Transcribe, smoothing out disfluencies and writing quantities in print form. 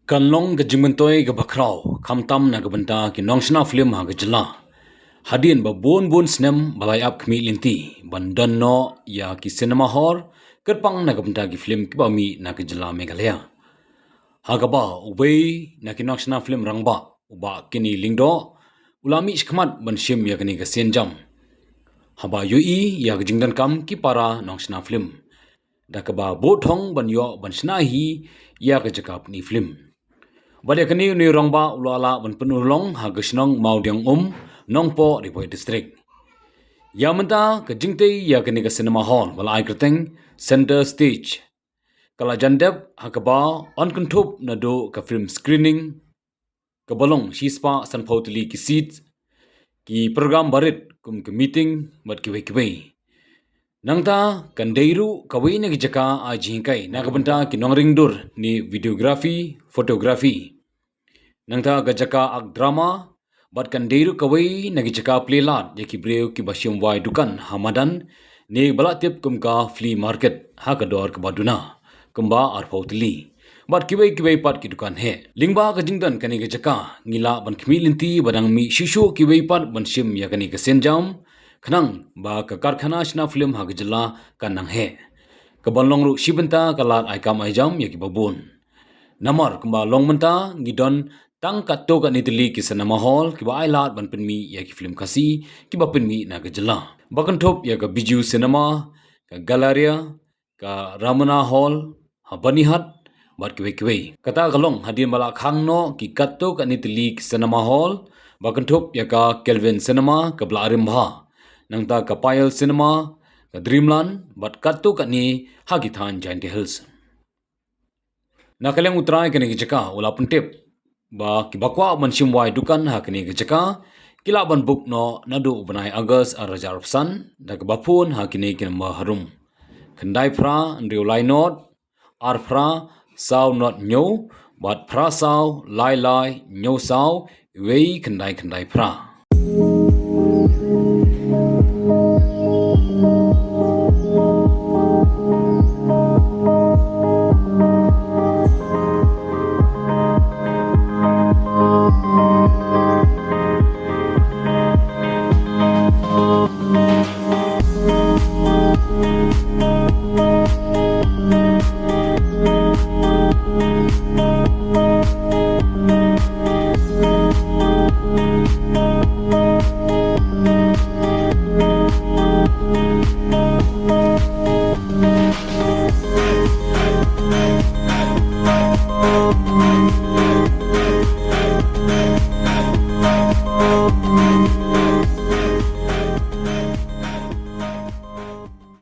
Kan long ga jingmentoi ga bakrau kamtam na ga banta ki nongsna film ha ga jela hadin ba bon snem balai up khmi linti ban don no ya ki cinema hall kerpang na ga banta ki film ki ba mi na ga jela megalaya ha ga ba ubei na ki nongsna film rangba uba kini lingdo ulami shkmat ban shim ya kani ga senjam haba yoi ya ga jingdan kam ki para nongsna film da ka ba bo thong ban yo ban shna hi ya ga jakap ni film Bade kani ni rongba ulala ban penulong hagesnong maudiang nongpo ripoi district. Yamanta ke jingte ya kani ke cinema hall wala ai kerteng center stage. Kala jandep hakaba on kuntup na do ke film screening ke bolong shispa sanpautli ki seat ki program barit kum ke meeting bat kiwe. Nangta kandeiru kawai na jaka a jingkai na kabanta ki nongring dur ni videography photography nangta gajaka ak drama bat kandeiru kawai na jaka playlat ye ki breu ki bashim wai dukan hamadan ni balatip kumka flea market ha ka dor ka baduna kumba arpautli bat kiwe pat ki dukan he lingba ka jingdan kani gajaka ngila ban khmilinti badang mi shishu kiwe pat ban shim ya kani ka senjam Kenang ba ke karkhana shna film ha gejela kanang he. Ke bonlong ru shibenta kalat ai kam ai jam ya ki babun. Namar kumba long menta ngidon tang katto ka nitli ki cinema hall ki ba ai lat ban penmi ya ki film kasi ki ba penmi na gejela. Bakan top ya ke biju cinema ka galeria ka ramana hall ha banihat bat kiwe. Kata galong hadin bala khang no ki katto ka nitli ki cinema hall bakan top ya ka Kelvin cinema ka bla arimba nangta ka Payal Cinema, ka Dreamland, bat katto ka ni Hagithan Giant Hills. Nakaleng utrai kani jaka ula puntip ba ki bakwa manshim wai dukan ha kani jaka kila ban book no nadu banai August arajar san da ka bapun ha kini kin ma harum. Kendai pra ndriu lai not ar pra saw not nyo bat pra saw lai nyo saw wei kendai pra.